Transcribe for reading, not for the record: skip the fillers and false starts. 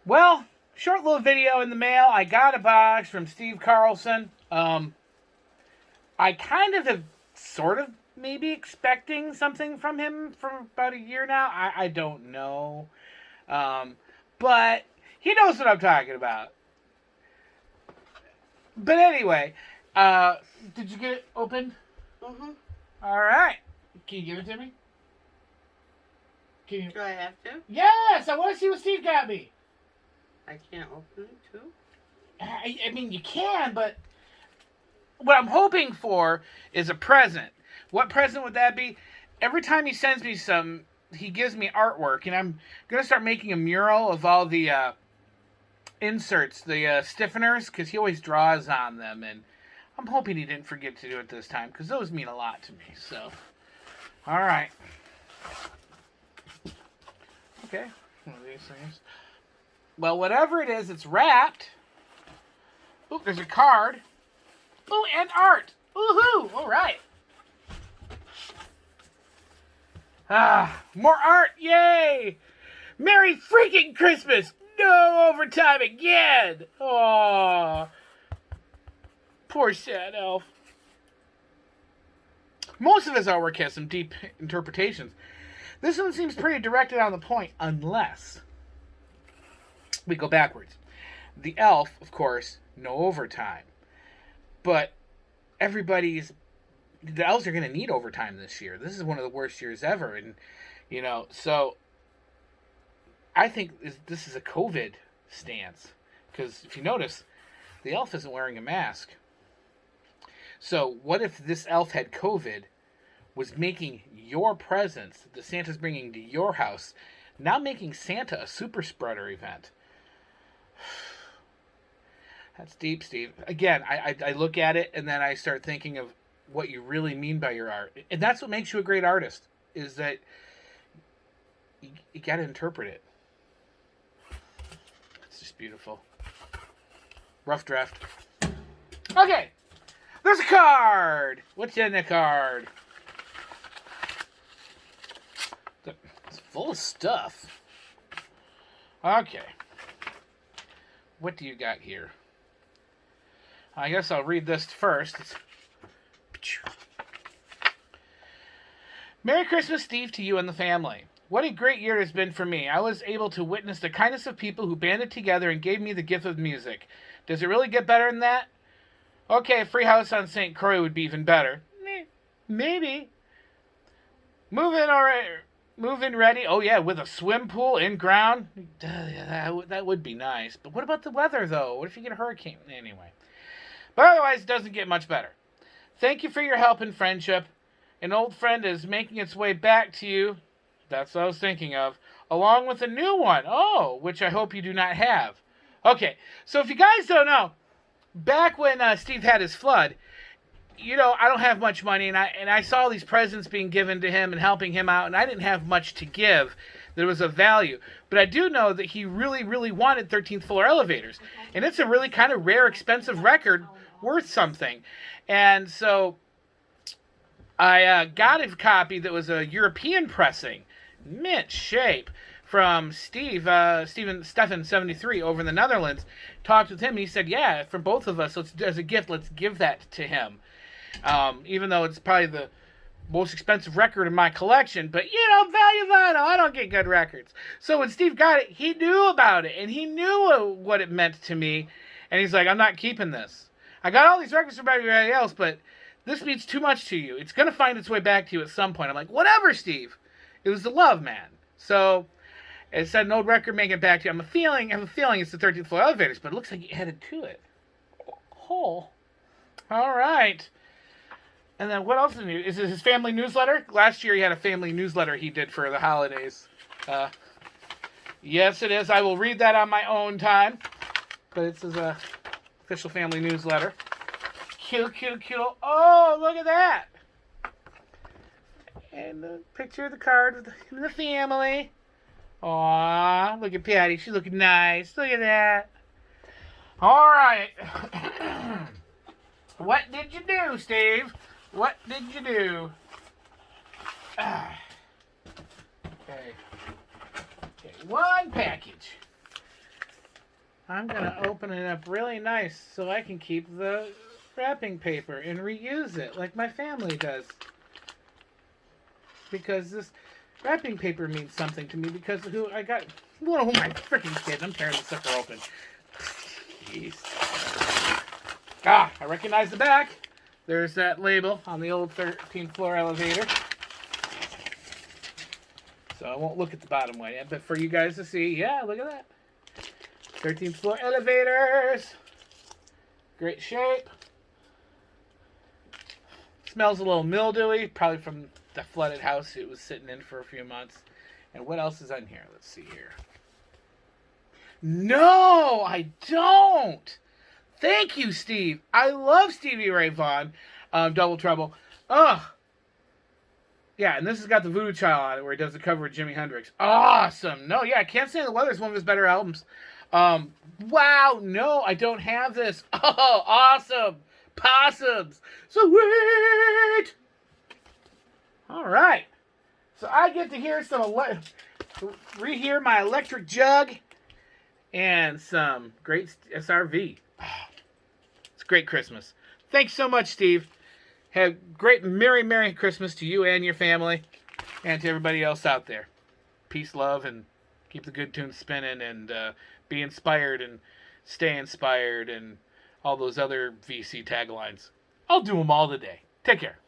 Well, short little video in the mail. I got a box from Steve Carlson. I kind of have sort of maybe expecting something from him for about a year now. I don't know. But he knows what I'm talking about. But anyway, did you get it opened? Mm-hmm. All right. Can you give it to me? Can you? Do I have to? Yes, I want to see what Steve got me. I can't open it too? I mean, you can, but what I'm hoping for is a present. What present would that be? Every time he sends me some, he gives me artwork, and I'm going to start making a mural of all the inserts, the stiffeners, because he always draws on them, and I'm hoping he didn't forget to do it this time, because those mean a lot to me, so. All right. Okay, one of these things. Well, whatever it is, it's wrapped. Ooh, there's a card. Ooh, and art. Woohoo! All right. More art. Yay! Merry freaking Christmas! No overtime again! Aww. Poor sad elf. Most of his artwork has some deep interpretations. This one seems pretty directed on the point, unless we go backwards. The elf, of course, no overtime. But the elves are going to need overtime this year. This is one of the worst years ever. And, so I think this is a COVID stance. Because if you notice, the elf isn't wearing a mask. So what if this elf had COVID, was making your presents that Santa's bringing to your house, now making Santa a super spreader event? That's deep, Steve. Again, I look at it and then I start thinking of what you really mean by your art. And that's what makes you a great artist, is that you got to interpret it. It's just beautiful. Rough draft. Okay. There's a card. What's in the card? It's full of stuff. Okay. What do you got here? I guess I'll read this first. Merry Christmas, Steve, to you and the family. What a great year it has been for me. I was able to witness the kindness of people who banded together and gave me the gift of music. Does it really get better than that? Okay, a free house on St. Croix would be even better. Maybe. Move-in ready. Oh, yeah, with a swim pool in ground. That would be nice. But what about the weather, though? What if you get a hurricane? Anyway. But otherwise, it doesn't get much better. Thank you for your help and friendship. An old friend is making its way back to you. That's what I was thinking of. Along with a new one. Oh, which I hope you do not have. Okay, so if you guys don't know, back when Steve had his flood, I don't have much money, and I saw these presents being given to him and helping him out, and I didn't have much to give that was of value. But I do know that he really, really wanted 13th Floor Elevators, and it's a really kind of rare, expensive record worth something. And so I got a copy that was a European pressing, mint shape, from Stefan73 over in the Netherlands. Talked with him, and he said, yeah, for both of us, as a gift, let's give that to him. Even though it's probably the most expensive record in my collection, but value vinyl, I don't get good records. So when Steve got it, he knew about it, and he knew what it meant to me, and he's like, I'm not keeping this. I got all these records from everybody else, but this means too much to you. It's going to find its way back to you at some point. I'm like, whatever, Steve. It was the love, man. So it said an old record making it back to you. I have a feeling it's the 13th Floor Elevators, but it looks like you added to it. Oh. All right. And then what else is it his family newsletter? Last year he had a family newsletter he did for the holidays. Yes, it is. I will read that on my own time. But it's his official family newsletter. Cute. Oh, look at that. And the picture of the card with the family. Aw, look at Patty. She's looking nice. Look at that. All right. What did you do, Steve? What did you do? Okay, one package. I'm going to open it up really nice so I can keep the wrapping paper and reuse it like my family does. Because this wrapping paper means something to me because who I got... Whoa, my freaking kid. I'm tearing the sucker open. Jeez. Ah, I recognize the back. There's that label on the old 13th floor elevator. So I won't look at the bottom one yet, but for you guys to see, yeah, look at that. 13th floor elevators. Great shape. Smells a little mildewy, probably from the flooded house it was sitting in for a few months. And what else is on here? Let's see here. No, I don't. Thank you, Steve. I love Stevie Ray Vaughan. Double Trouble. Ugh. Yeah, and this has got the Voodoo Child on it where he does the cover with Jimi Hendrix. Awesome. No, yeah, Can't Stand the Weather is one of his better albums. Wow, no, I don't have this. Oh, awesome. Possums. Sweet. All right. So I get to hear rehear my electric jug and some great SRV. It's a great Christmas. Thanks so much, Steve. Have great Merry Christmas to you and your family and to everybody else out there. Peace, love, and keep the good tunes spinning and be inspired and stay inspired and all those other VC taglines. I'll do them all today. Take care.